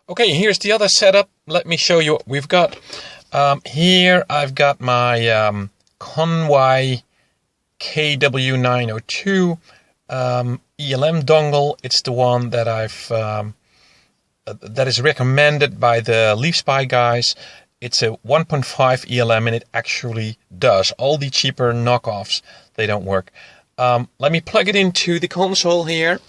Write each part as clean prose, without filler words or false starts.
Okay, here's the other setup. Let me show you what we've got. Here I've got my Konnwei KV902 ELM dongle. It's the one that that is recommended by the LeafSpy guys. It's a 1.5 ELM and it actually does. All the cheaper knockoffs, they don't work. Let me plug it into the console here.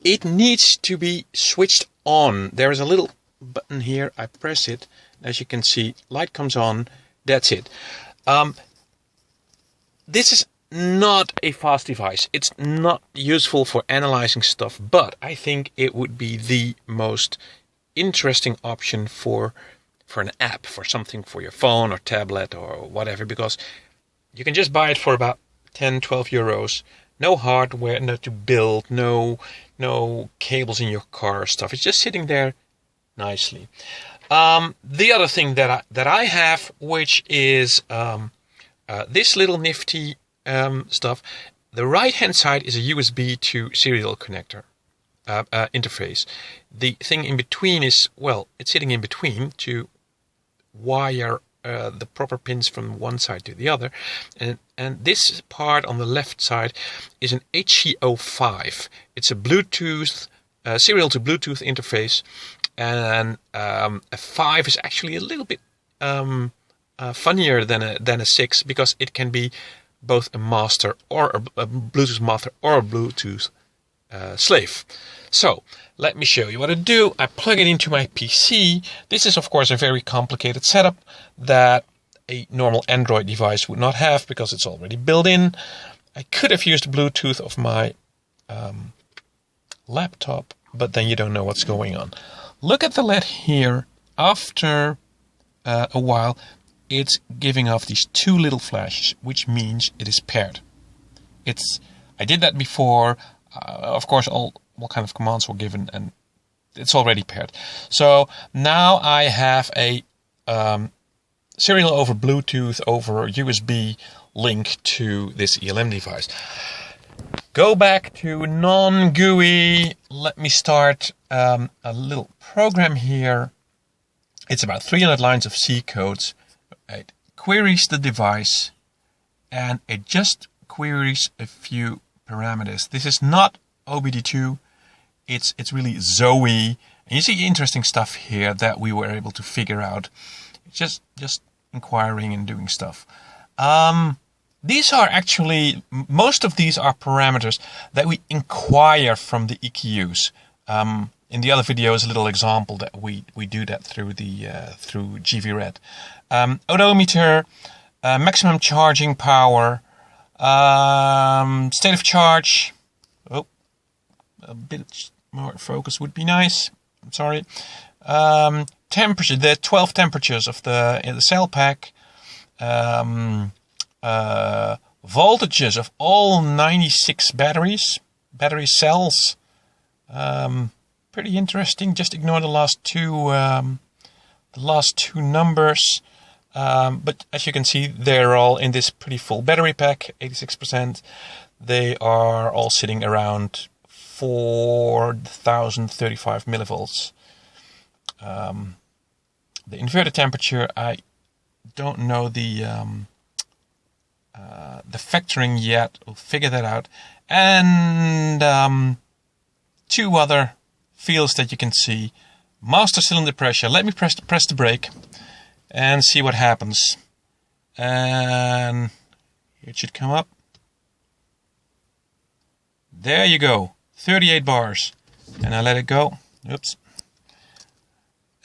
It needs to be switched on. There is a little button here. I press it. As you can see, light comes on. That's it. This is not a fast device. It's not useful for analyzing stuff, but I think it would be the most interesting option for an app, for something for your phone or tablet or whatever, because you can just buy it for about 10-12 euros. No hardware, no to build, no cables in your car or stuff. It's just sitting there nicely. The other thing that I have, which is this little nifty stuff. The right hand side is a USB to serial connector interface. The thing in between is, well, it's sitting in between to wire the proper pins from one side to the other, and this part on the left side is an HC05. It's a Bluetooth serial to Bluetooth interface, and a 5 is actually a little bit funnier than a 6, because it can be both a master or a Bluetooth master or a Bluetooth slave. So let me show you what I do. I plug it into my PC. This is of course a very complicated setup that a normal Android device would not have, because it's already built in. I could have used Bluetooth of my laptop, but then you don't know what's going on. Look at the LED here. After a while, it's giving off these two little flashes, which means it is paired. I did that before. Of course, all kind of commands were given, and it's already paired. So now I have a serial over Bluetooth over USB link to this ELM device. Go back to non-GUI. Let me start a little program here. It's about 300 lines of C codes. It queries the device, and it just queries a few parameters. This is not OBD2. It's really Zoe. And you see interesting stuff here that we were able to figure out. Just inquiring and doing stuff. These are actually, most of these are parameters that we inquire from the EQUs. In the other video is a little example that we do that through through GVRed. Odometer, maximum charging power, state of charge. Oh, a bit more focus would be nice. I'm sorry. Temperature, the 12 temperatures of the cell pack. Voltages of all 96 battery cells. Pretty interesting. Just ignore the last two numbers. But as you can see, they're all in this pretty full battery pack, 86%. They are all sitting around 4035 millivolts. The inverter temperature, I don't know the factoring yet. We'll figure that out. And two other fields that you can see. Master cylinder pressure. Let me press the brake and see what happens. And it should come up. There you go. 38 bars. And I let it go. Oops.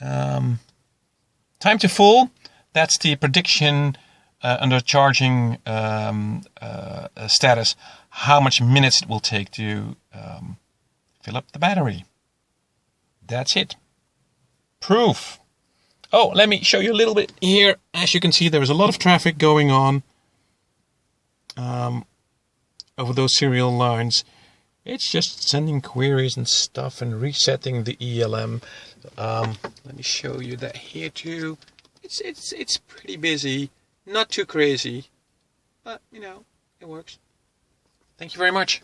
Time to full. That's the prediction under charging status. How much minutes it will take to fill up the battery. That's it. Proof. Oh, let me show you a little bit here. As you can see, there is a lot of traffic going on over those serial lines. It's just sending queries and stuff and resetting the ELM. Let me show you that here too. It's pretty busy, not too crazy, but you know, it works. Thank you very much.